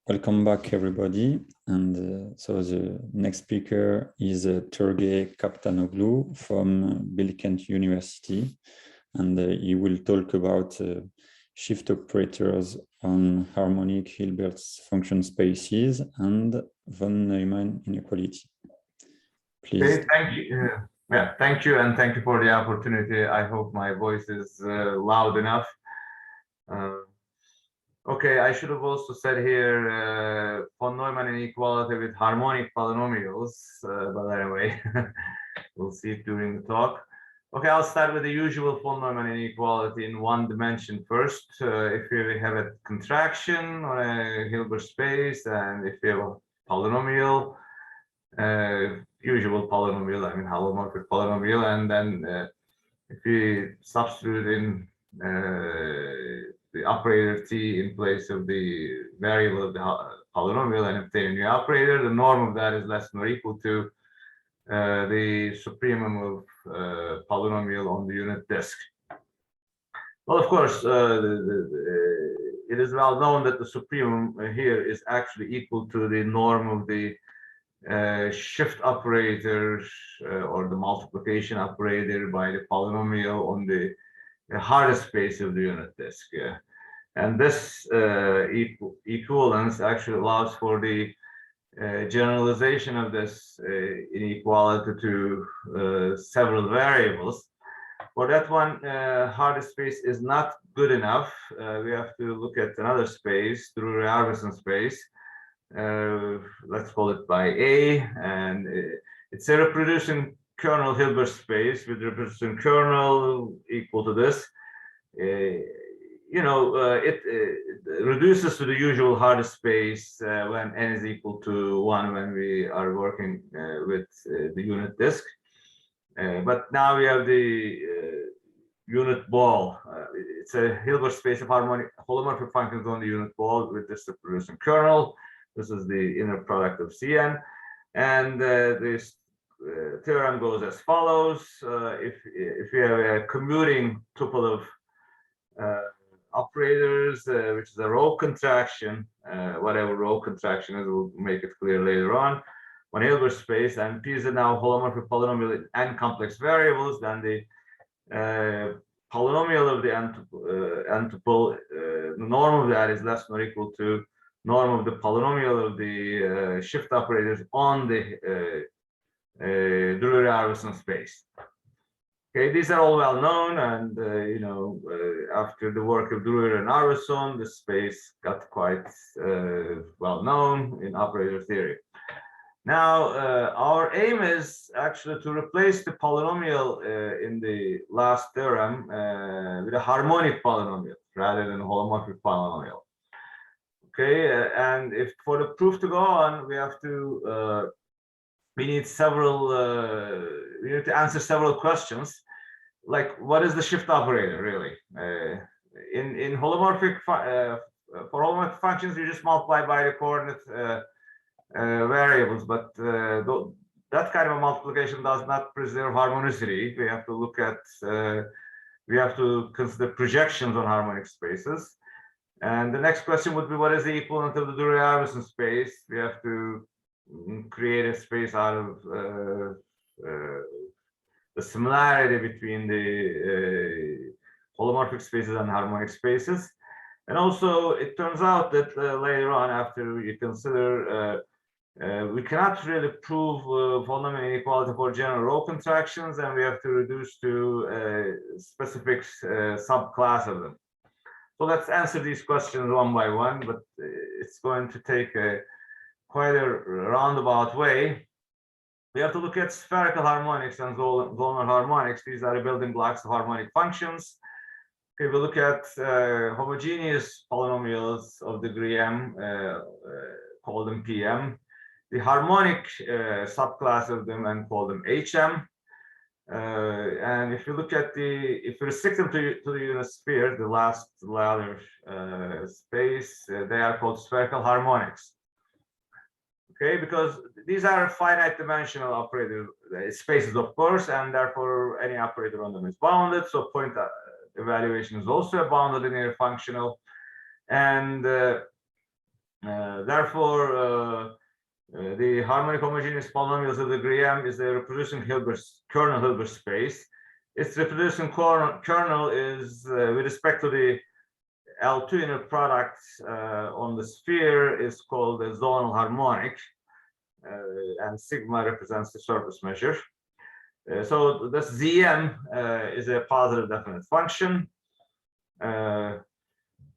Welcome back, everybody. And so the next speaker is Turgay Kaptanoğlu from Bilkent University. And he will talk about shift operators on harmonic Hilbert function spaces and von Neumann inequality. Please. Okay, thank you. Thank you, and thank you for the opportunity. I hope my voice is loud enough. Okay, I should have also said here von Neumann inequality with harmonic polynomials, but anyway, we'll see it during the talk. Okay, I'll start with the usual von Neumann inequality in one dimension first. If we have a contraction on a Hilbert space, and if we have a polynomial, usual polynomial, I mean holomorphic polynomial, and then if we substitute in the operator t in place of the variable of the polynomial and obtain a new operator, the norm of that is less than or equal to the supremum of polynomial on the unit disk. Well, of course, it is well known that the supremum here is actually equal to the norm of the shift operator or the multiplication operator by the polynomial on the hardest space of the unit disk. And this equivalence actually allows for the generalization of this inequality to several variables. For that one, hardest space is not good enough. We have to look at another space, Drury-Arvidsson space. Let's call it by A, and it's a reproducing kernel Hilbert space with reproducing kernel equal to this. It reduces to the usual hardest space when n is equal to 1 when we are working with the unit disk. But now we have the unit ball. It's a Hilbert space of harmonic holomorphic functions on the unit ball with this reproducing kernel. This is the inner product of Cn, and this theorem goes as follows. If we have a commuting tuple of operators, which is a row contraction, whatever row contraction is, we'll make it clear later on, on Hilbert space, and P is now holomorphic polynomial in n complex variables, then the polynomial of the n tuple, the norm of that is less than or equal to norm of the polynomial of the shift operators on the Drury-Arvidsson space. Okay, these are all well known, and after the work of Drury and Arvidsson, the space got quite well known in operator theory. Now, our aim is actually to replace the polynomial in the last theorem with a harmonic polynomial rather than a holomorphic polynomial. Okay, and if for the proof to go on, we have to we need to answer several questions, like what is the shift operator really? In holomorphic for holomorphic functions, you just multiply by the coordinate variables, but that kind of a multiplication does not preserve harmonicity. We have to look at we have to consider projections on harmonic spaces. And the next question would be, what is the equivalent of the Drury-Arvidsson space? We have to create a space out of the similarity between the holomorphic spaces and harmonic spaces. And also, it turns out that later on, after you consider, we cannot really prove von Neumann inequality for general row contractions, and we have to reduce to a specific subclass of them. So let's answer these questions one by one, but it's going to take quite a roundabout way. We have to look at spherical harmonics and Zollner harmonics. These are the building blocks of harmonic functions. Okay, we look at homogeneous polynomials of degree m, call them Pm. The harmonic subclass of them and call them Hm. And if you look at if you restrict them to the unit sphere, the last ladder space, they are called spherical harmonics. Okay, because these are finite dimensional operator spaces, of course, and therefore any operator on them is bounded. So point evaluation is also a bounded linear functional. And Therefore, the harmonic homogeneous polynomials of degree m is the reproducing kernel Hilbert space. Its reproducing kernel is with respect to the L2 inner product on the sphere is called the zonal harmonic, and sigma represents the surface measure. So this Zm is a positive definite function.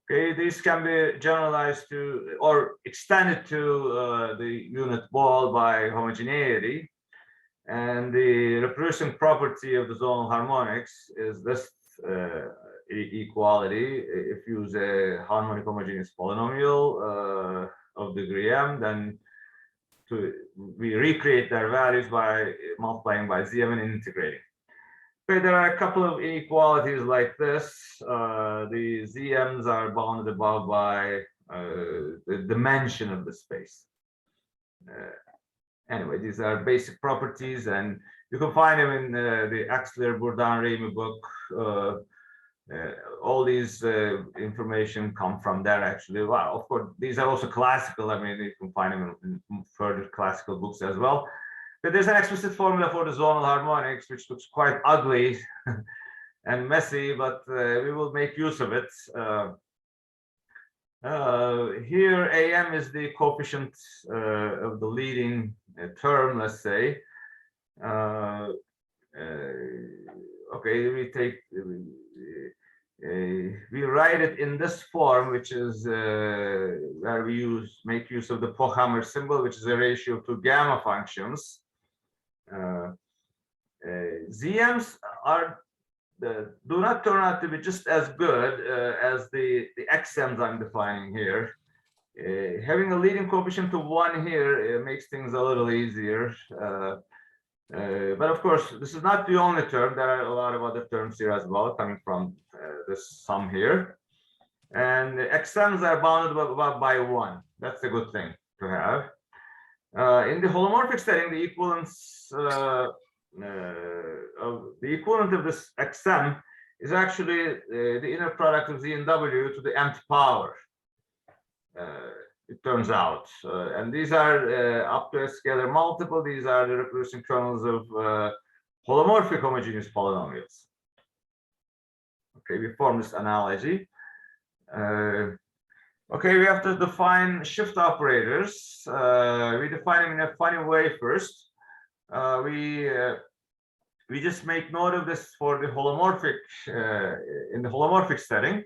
Okay, these can be generalized to or extended to the unit ball by homogeneity. And the reproducing property of the zonal harmonics is this equality. If you use a harmonic homogeneous polynomial of degree m, then we recreate their values by multiplying by Zm and integrating. Okay, there are a couple of inequalities like this. The Zm's are bounded above by the dimension of the space. Anyway, these are basic properties, and you can find them in the Axler, Bourdin, Remy book. All these information come from there, actually. Well, of course, these are also classical. I mean, you can find them in further classical books as well. But there's an explicit formula for the zonal harmonics, which looks quite ugly and messy, but we will make use of it. Here, Am is the coefficient of the leading term, let's say. Okay, we write it in this form, which is where we make use of the Pochhammer symbol, which is a ratio to gamma functions. Zm's do not turn out to be just as good as the xm's I'm defining here. Having a leading coefficient to 1 here makes things a little easier. But of course, this is not the only term. There are a lot of other terms here as well, coming from this sum here. And the xm's are bounded by 1. That's a good thing to have. In the holomorphic setting, the equivalence the equivalent of this xm is actually the inner product of z and w to the nth power. It turns out, and these are up to a scalar multiple. These are the reproducing kernels of holomorphic homogeneous polynomials. Okay, we form this analogy. Okay, we have to define shift operators. We define them in a funny way first. We just make note of this for the holomorphic in the holomorphic setting.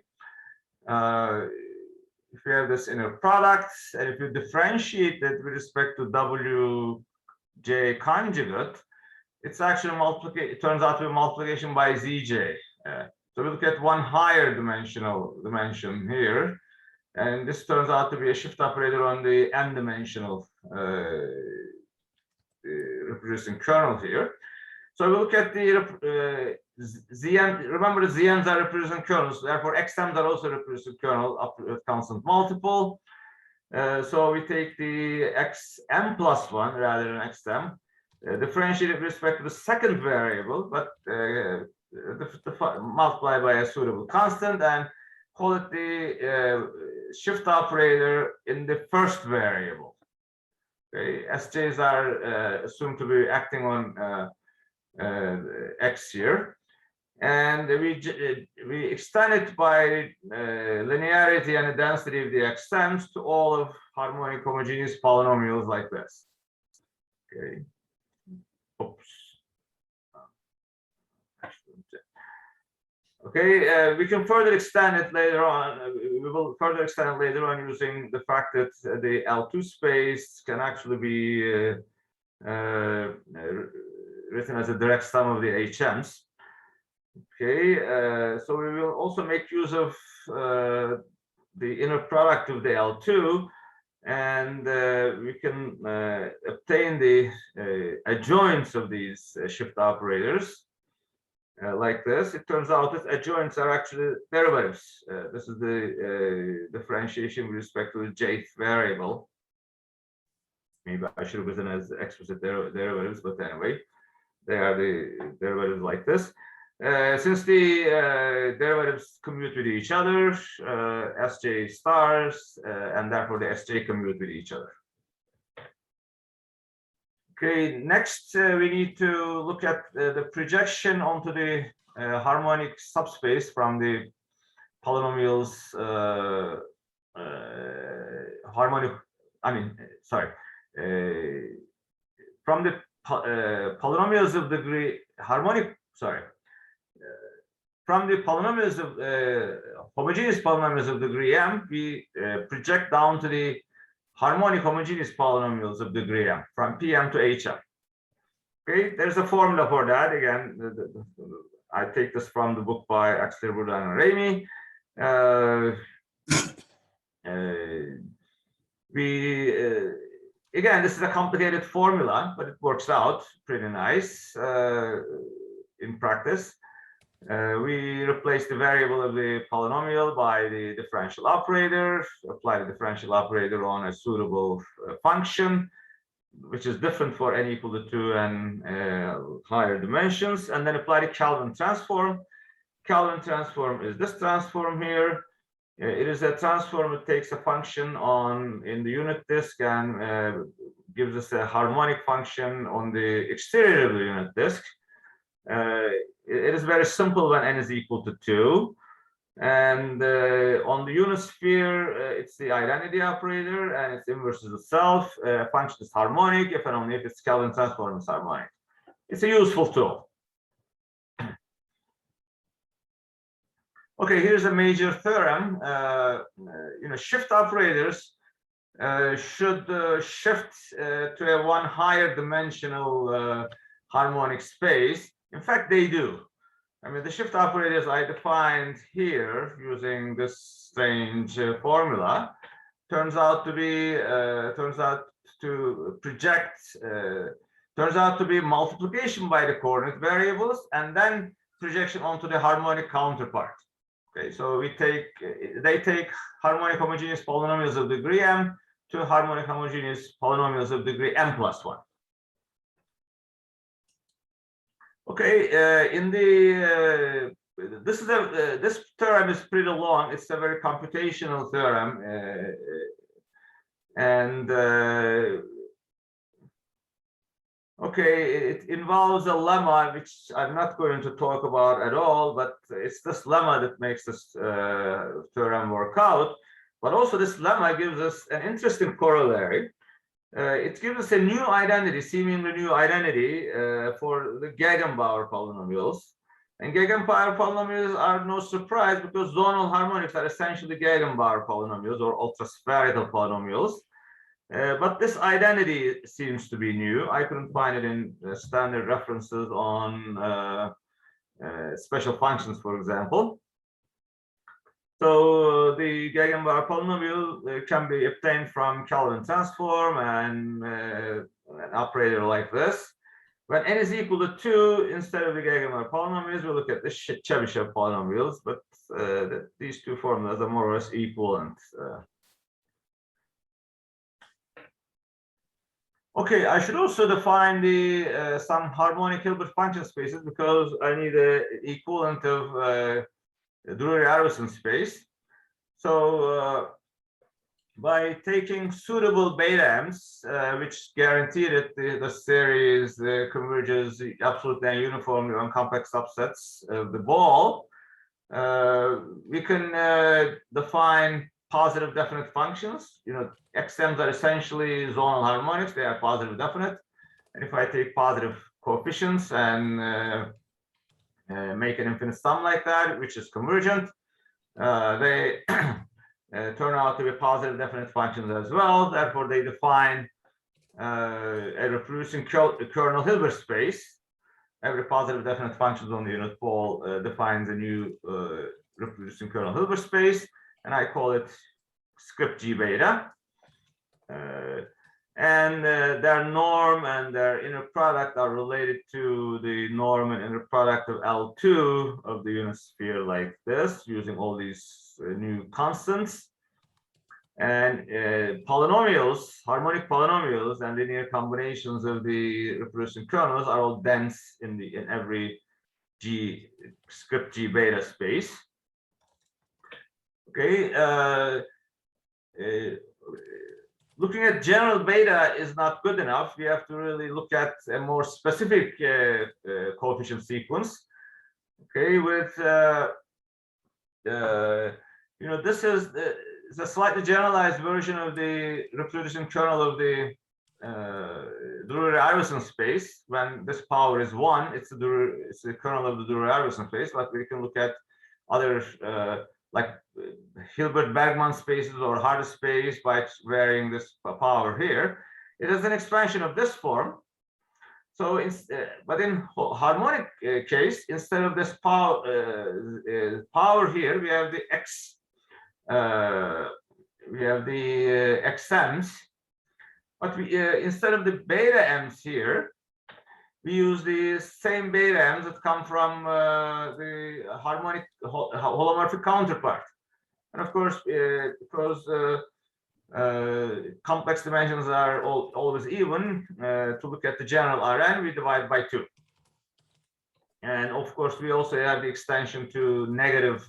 If you have this inner product, and if you differentiate it with respect to Wj conjugate, it's actually multiplication. It turns out to be multiplication by Zj. So we look at one higher dimension here, and this turns out to be a shift operator on the n-dimensional reproducing kernel here. So we look at the Zn. Remember, the Zns are reproducing kernels. Therefore, xm's are also reproducing kernel up to a constant multiple. So we take the xm plus 1 rather than xm, differentiate it with respect to the second variable, but multiply by a suitable constant, and call it the shift operator in the first variable. Okay, Sj's are assumed to be acting on x here, and we extend it by linearity and the density of the xm's to all of harmonic homogeneous polynomials like this. Okay. Oops. Okay, we can further extend it later on. We will further extend it later on using the fact that the L2 space can actually be written as a direct sum of the HMs. Okay, so we will also make use of the inner product of the L2, and we can obtain the adjoints of these shift operators like this. It turns out that adjoints are actually derivatives. This is the differentiation with respect to the jth variable. Maybe I should have written as explicit derivatives, but anyway, they are the derivatives like this. Since the derivatives commute with each other, Sj stars, and therefore the Sj commute with each other. Okay, next we need to look at the projection onto the harmonic subspace from the polynomials from the polynomials of degree from the polynomials of homogeneous polynomials of degree m, we project down to the harmonic homogeneous polynomials of degree m from Pm to Hm. Okay, there's a formula for that. Again, I take this from the book by Axel Burdan and Remy. Again, this is a complicated formula, but it works out pretty nice in practice. We replace the variable of the polynomial by the differential operator, apply the differential operator on a suitable function, which is different for n equal to 2 and higher dimensions, and then apply the Kelvin transform. Kelvin transform is this transform here. It is a transform that takes a function in the unit disk and gives us a harmonic function on the exterior of the unit disk. It is very simple when n is equal to 2. And on the unit sphere, it's the identity operator and its inverse is itself. Function is harmonic if and only if its Kelvin transform is harmonic. It's a useful tool. Okay, here's a major theorem. Shift operators should shift to a one higher dimensional harmonic space. In fact, they do. I mean, the shift operators I defined here using this strange formula turns out to be multiplication by the coordinate variables and then projection onto the harmonic counterpart. Okay, so they take harmonic homogeneous polynomials of degree m to harmonic homogeneous polynomials of degree m plus 1. Okay, this theorem is pretty long. It's a very computational theorem, okay, it involves a lemma which I'm not going to talk about at all, but it's this lemma that makes this theorem work out. But also this lemma gives us an interesting corollary. It gives us a new identity, seemingly new identity for the Gegenbauer polynomials. And Gegenbauer polynomials are no surprise because zonal harmonics are essentially Gegenbauer polynomials or ultraspherical polynomials. But this identity seems to be new. I couldn't find it in standard references on special functions, for example. So the Gegenbauer polynomial can be obtained from Kelvin transform and an operator like this. When n is equal to 2, instead of the Gegenbauer polynomials, we look at the Chebyshev polynomials, but these two formulas are more or less equivalent. Okay, I should also define some harmonic Hilbert function spaces because I need an equivalent of Drury-Arrowson space. So by taking suitable beta m's, which guarantee that the series converges absolutely and uniformly on complex subsets of the ball, we can define positive definite functions. XMs are essentially zonal harmonics. They are positive definite. And if I take positive coefficients and make an infinite sum like that, which is convergent, they turn out to be positive definite functions as well. Therefore, they define a reproducing kernel Hilbert space. Every positive definite function on the unit ball defines a new reproducing kernel Hilbert space, and I call it script G beta. And their norm and their inner product are related to the norm and inner product of L2 of the unit sphere like this, using all these new constants. And polynomials, harmonic polynomials and linear combinations of the reproducing kernels are all dense in every G script G beta space. Okay, looking at general beta is not good enough. We have to really look at a more specific coefficient sequence. Okay, with you know, this is a slightly generalized version of the reproducing kernel of the Drury-Iverson space. When this power is 1, it's the kernel of the Drury-Iverson space. But we can look at other like Hilbert-Bergman spaces or Hardy space by varying this power here. It is an expansion of this form. So, but in harmonic case, instead of this power here, we have the x, xm's. But we, instead of the beta m's here, we use the same beta m's that come from the harmonic holomorphic counterpart. And of course, because complex dimensions are always even, to look at the general Rn, we divide by 2. And of course, we also have the extension to negative,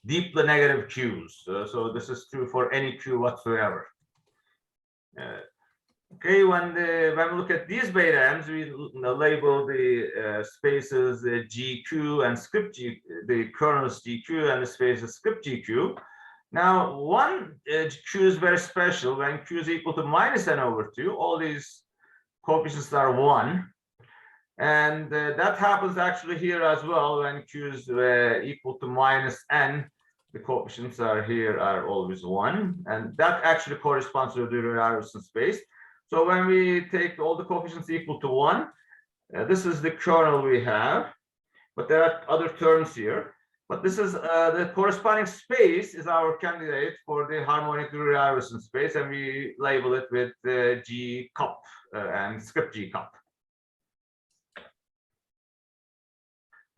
deeply negative q's. So this is true for any q whatsoever. Okay, when we look at these beta m's, we label the spaces GQ and script G, the kernels GQ and the spaces script GQ. Now, one Q is very special. When Q is equal to -n/2, all these coefficients are 1. And that happens actually here as well. When Q is equal to -n, the coefficients are here are always 1. And that actually corresponds to the Drury-Iverson space. So when we take all the coefficients equal to 1, this is the kernel we have, but there are other terms here. But this is the corresponding space is our candidate for the harmonic Drury-Iverson space, and we label it with G cup and script G cup.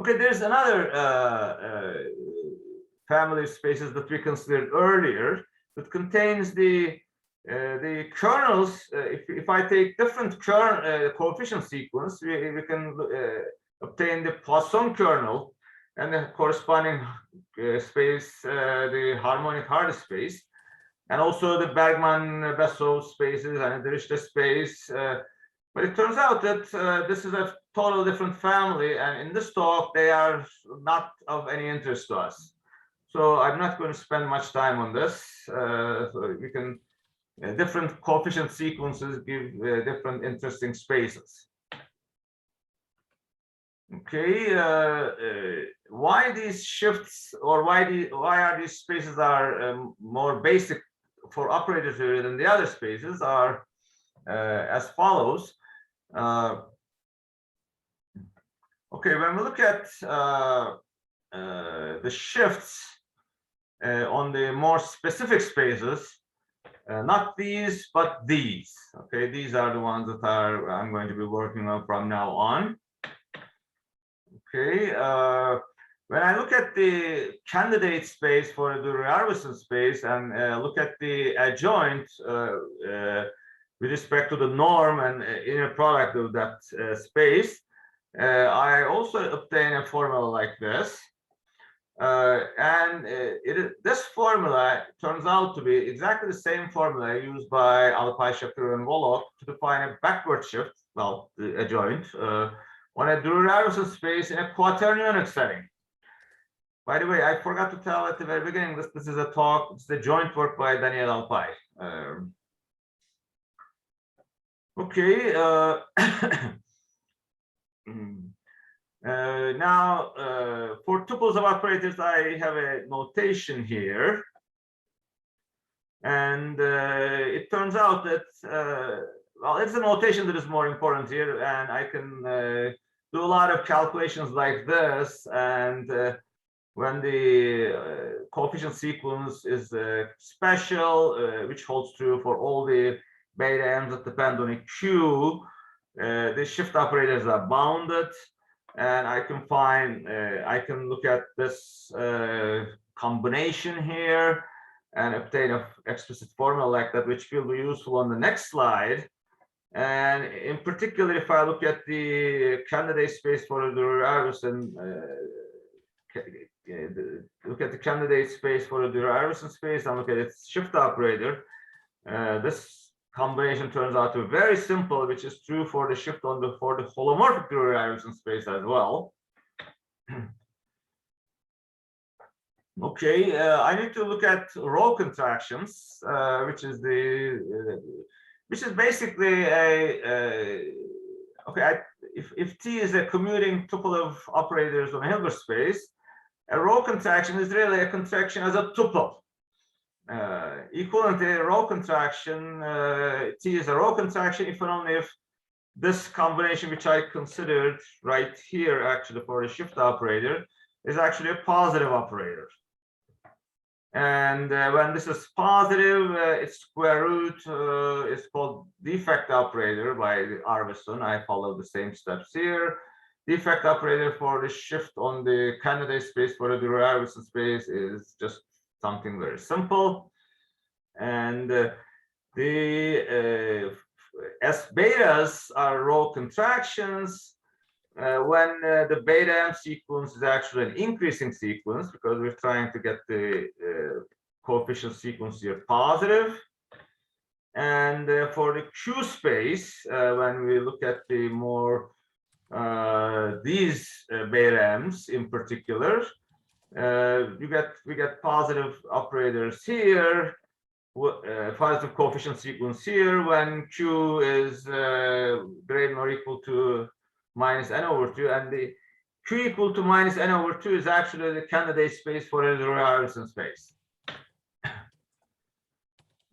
Okay, there's another family of spaces that we considered earlier that contains the kernels. If I take different coefficient sequence, we can obtain the Poisson kernel and the corresponding space, the harmonic Hardy space, and also the Bergman-Besov spaces and the Dirichlet space. But it turns out that this is a totally different family, and in this talk, they are not of any interest to us. So I'm not going to spend much time on this. So we can, different coefficient sequences give different interesting spaces. Okay, why these shifts, or why are these spaces are more basic for operator theory than the other spaces are as follows. Okay, when we look at the shifts on the more specific spaces, not these, but these. Okay, these are the ones that I'm going to be working on from now on. Okay, when I look at the candidate space for the Drury-Iverson space and look at the adjoint with respect to the norm and inner product of that space, I also obtain a formula like this. And this formula turns out to be exactly the same formula used by Alpay, Shapiro, and Woloch to define a backward shift, well, the adjoint, on a Drury-Iverson space in a quaternionic setting. By the way, I forgot to tell at the very beginning, this is a talk, it's the joint work by Daniel Alpay. Okay. Now, for tuples of operators, I have a notation here. And it turns out that, well, it's a notation that is more important here. And I can do a lot of calculations like this. And when the coefficient sequence is special, which holds true for all the beta m's that depend on a q, the shift operators are bounded. And I can find, I can look at this combination here and obtain an explicit formula like that, which will be useful on the next slide. And in particular, if I look at the candidate space for the Dürr-Arvidsson, look at the candidate space for the Dürr-Arvidsson space and look at its shift operator, this combination turns out to be very simple, which is true for the shift for the holomorphic Dürr-Arvidsson space as well. Okay, I need to look at row contractions, which is basically if T is a commuting tuple of operators on a Hilbert space, a row contraction is really a contraction as a tuple. Equivalently, a row contraction, T is a row contraction if and only if this combination, which I considered right here actually for the shift operator, is actually a positive operator. And when this is positive, its square root is called defect operator by Arvidsson. I follow the same steps here. Defect operator for the shift on the candidate space for the Dürr-Arvidsson space is just something very simple. And S betas are row contractions when the beta M sequence is actually an increasing sequence, because we're trying to get the coefficient sequence here positive. And for the Q space, when we look at the more these beta M's in particular, we get positive operators here, positive coefficient sequence here when Q is greater or equal to minus n over 2, and the Q equal to minus n over 2 is actually the candidate space for the Dürr-Arvidsson space.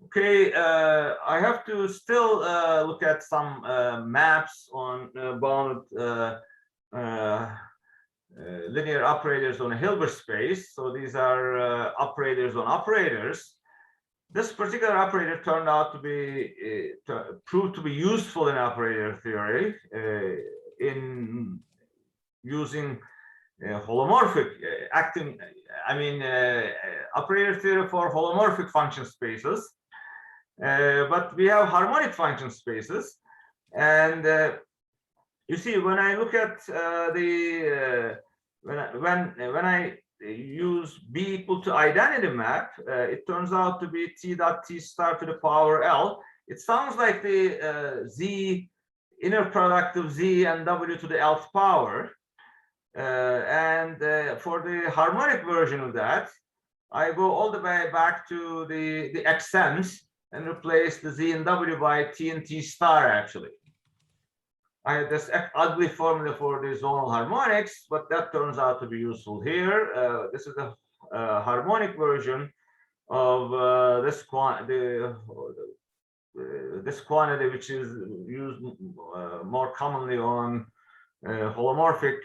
Okay, I have to still look at some maps on bounded linear operators on a Hilbert space. So these are operators on operators. This particular operator turned out to be proved to be useful in operator theory in using holomorphic operator theory for holomorphic function spaces. But we have harmonic function spaces, and you see when I look at when I use B equal to identity map, it turns out to be T dot T star to the power L. It sounds like the Z inner product of Z and W to the Lth power. And for the harmonic version of that, I go all the way back to the XMs and replace the Z and W by T and T star actually. I had this ugly formula for the zonal harmonics, but that turns out to be useful here. This is the harmonic version of this quantity, which is used more commonly on holomorphic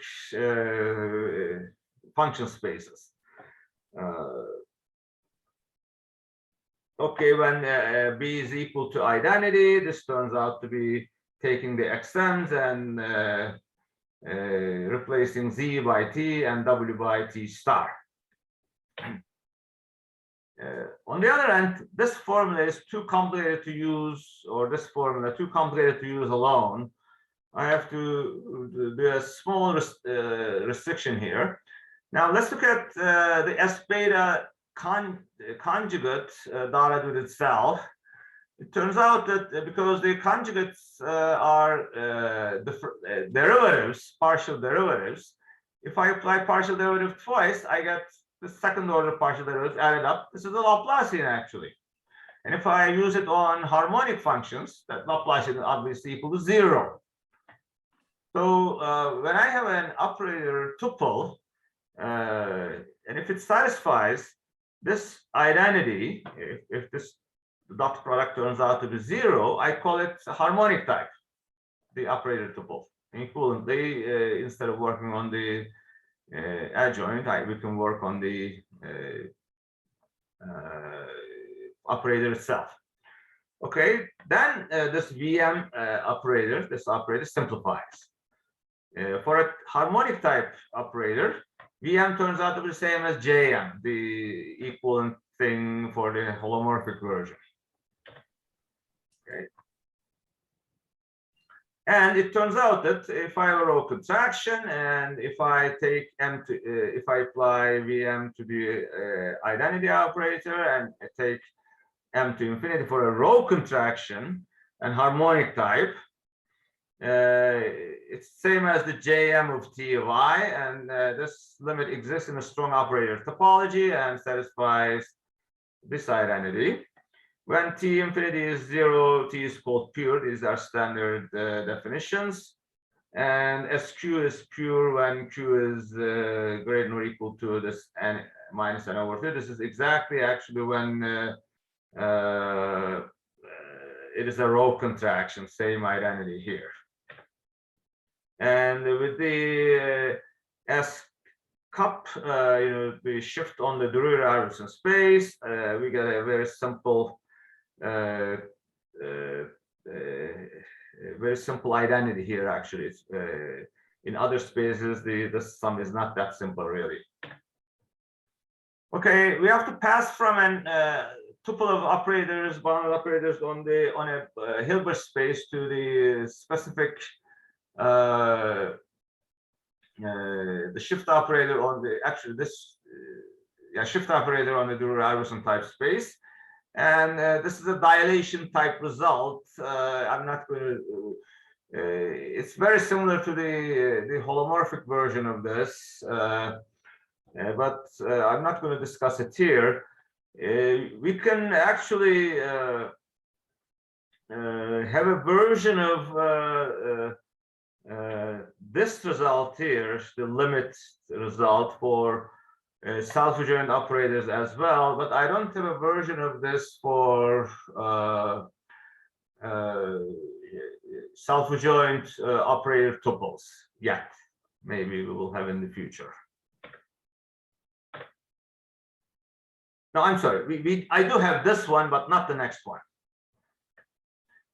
function spaces. Okay, when B is equal to identity, this turns out to be taking the XMs and replacing Z by T and W by T star. On the other hand, this formula is too complicated to use, or this formula too complicated to use alone. I have to do a small restriction here. Now let's look at the S beta conjugate dotted with itself. It turns out that because the conjugates are derivatives, partial derivatives, if I apply partial derivative twice, I get the second order partial derivatives added up. This is a Laplacian actually. And if I use it on harmonic functions, that Laplacian is obviously equal to 0. So when I have an operator tuple, and if it satisfies this identity, if this dot product turns out to be 0, I call it a harmonic type, the operator tuple. Equivalently, instead of working on the adjoint, we can work on the operator itself. Okay, then this VM operator, this operator simplifies. For a harmonic type operator, VM turns out to be the same as JM, the equivalent thing for the holomorphic version. Okay. And it turns out that if I have a row contraction, and if I take m to, if I apply Vm to the identity operator, and I take m to infinity for a row contraction and harmonic type, it's same as the Jm of T of I, and this limit exists in a strong operator topology and satisfies this identity. When T infinity is 0, T is called pure. These are standard definitions. And SQ is pure when Q is greater than or equal to this n minus n over 2. This is exactly actually when it is a row contraction, same identity here. And with the S cup, we shift on the Drury-Iverson space, we get a very simple identity here. Actually, it's in other spaces the sum is not that simple really. Okay, we have to pass from an tuple of operators, bounded operators on a Hilbert space to the specific the shift operator on the shift operator on the Drury-Iverson type space. And this is a dilation type result. I'm not going to. It's very similar to the holomorphic version of this, but I'm not going to discuss it here. We can actually have a version of this result here, the limit result for self-adjoint operators as well, but I don't have a version of this for self-adjoint operator tuples yet. Maybe we will have in the future. No, I'm sorry. I do have this one, but not the next one.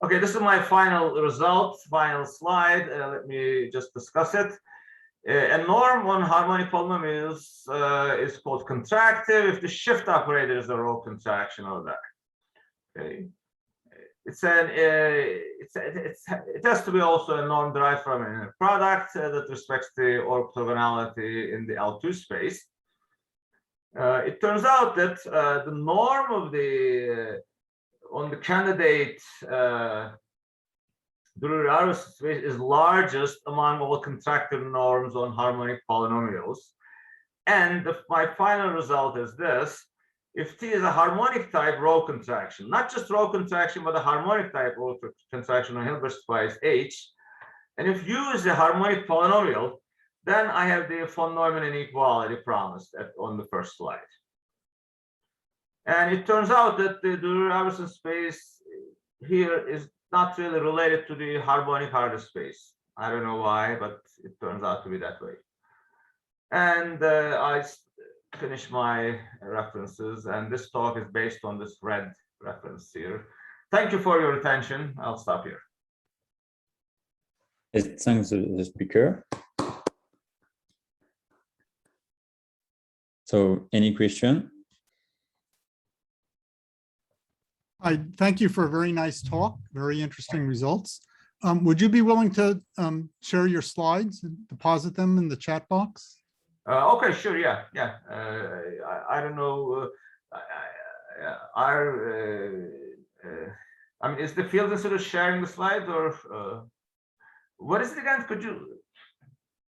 Okay, this is my final result, final slide. Let me just discuss it. A norm on harmonic polynomials is called contractive if the shift operator is a row contraction of that. Okay, it has to be also a norm derived from a product that respects the orthogonality in the L2 space. It turns out that the norm of the on the candidate Drury-Iverson space is largest among all contractive norms on harmonic polynomials. And my final result is this: if T is a harmonic type row contraction, not just row contraction, but a harmonic type row contraction on Hilbert space H, and if U is a harmonic polynomial, then I have the von Neumann inequality promised on the first slide. And it turns out that the Drury-Iverson space here is not really related to the harmonic hardest space. I don't know why, but it turns out to be that way. And I finish my references, and this talk is based on this red reference here. Thank you for your attention. I'll stop here. Thanks the speaker. So any question? I thank you for a very nice talk, very interesting results. Would you be willing to share your slides and deposit them in the chat box? Okay, sure, yeah. I don't know. I mean, is the field instead of sharing the slides, or what is it again? Could you?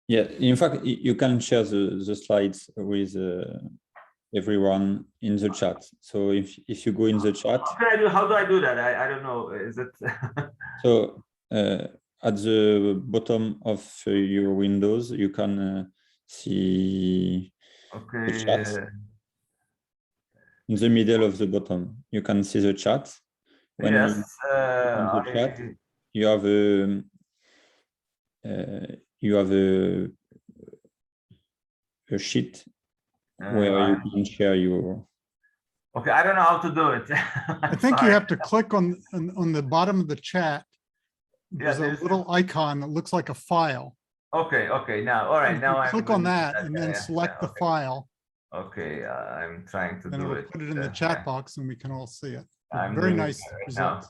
Yeah, in fact, you can share the slides with everyone in the chat. So if you go in the chat, how do I do that? I don't know. Is it? So at the bottom of your windows, you can see the chat. In the middle of the bottom, you can see the chat. When yes, the chat, you have a sheet where you can share your. Okay, I don't know how to do it. I think you have to click on the bottom of the chat. There's a little icon that looks like a file. Okay, now, all right, now I click on that and then select the file. Okay, I'm trying to do it. Put it in the chat box and we can all see it. I'm very nice results.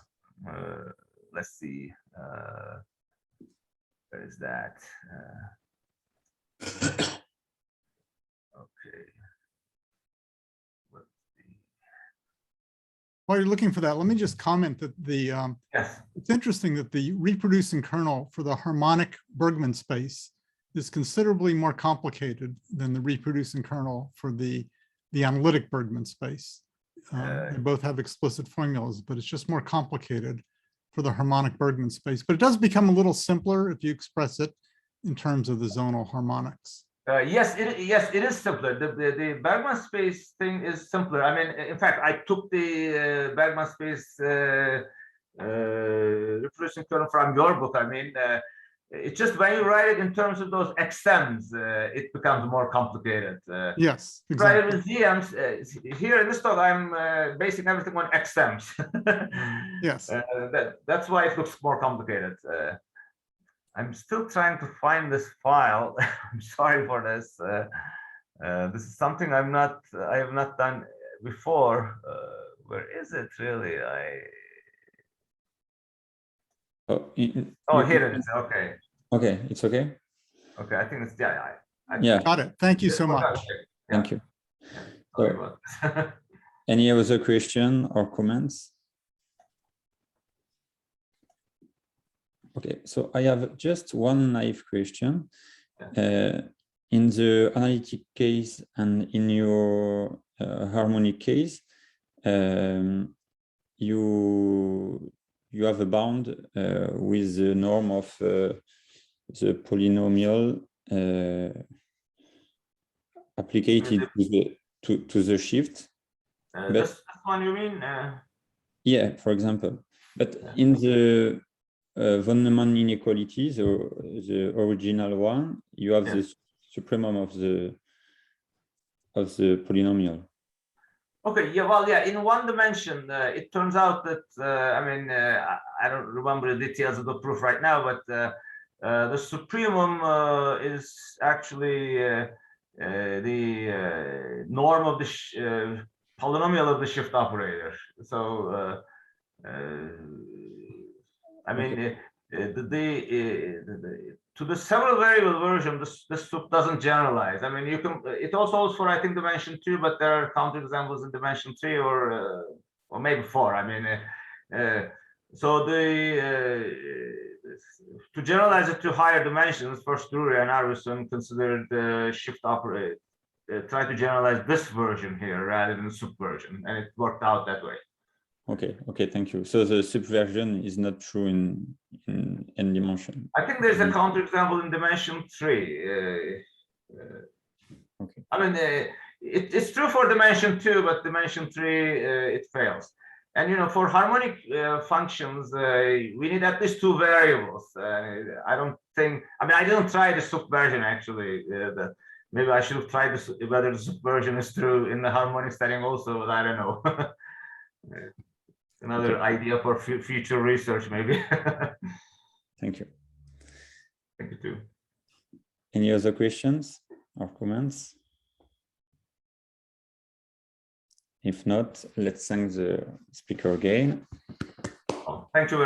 Let's see. where is that? Okay. While you're looking for that, let me just comment that Yes. it's interesting that the reproducing kernel for the harmonic Bergman space is considerably more complicated than the reproducing kernel for the analytic Bergman space. They both have explicit formulas, but it's just more complicated for the harmonic Bergman space. But it does become a little simpler if you express it in terms of the zonal harmonics. Yes, it is simpler. The Bergman space thing is simpler. I mean, in fact, I took the Bergman space reproducing kernel from your book. I mean, it's just when you write it in terms of those XMs, it becomes more complicated. Yes, Write it exactly. with ZMs. Here in this talk, I'm basing everything on XMs. Yes. That's why it looks more complicated. I'm still trying to find this file. I'm sorry for this. This is something I have not done before. Where is it really? Oh, Here it is. Okay. Okay, it's okay. Okay, I think it's yeah. Yeah. Got it. Thank you so much. Thank you. Yeah. Sorry So, about this. any other question or comments? Okay, so I have just one naive question. In the analytic case and in your harmonic case, you have a bound with the norm of the polynomial applied to the shift. This one you mean? Yeah, for example. But in the von Neumann inequality, the original one, you have the supremum of the polynomial. Okay, yeah, well, yeah, in one dimension, it turns out that, I mean, I don't remember the details of the proof right now, but the supremum is actually the norm of the polynomial of the shift operator. So, I mean, to the several variable version, this soup doesn't generalize. I mean, you can. It also holds for, I think, dimension 2, but there are counterexamples in dimension 3 or maybe 4. I mean, so to generalize it to higher dimensions, first Drury and Arvidsson considered the shift operator. Try to generalize this version here rather than the soup version, and it worked out that way. Okay, thank you. So the subversion is not true in n dimension. I think there's a counterexample in dimension 3. Okay. I mean, it's true for dimension 2, but dimension 3 it fails. And you know, for harmonic functions, we need at least 2 variables. I don't think. I mean, I didn't try the subversion actually. Maybe I should have tried whether the subversion is true in the harmonic setting also, but I don't know. Another idea for future research, maybe. Thank you. Thank you too. Any other questions or comments? If not, let's thank the speaker again. Thank you very much.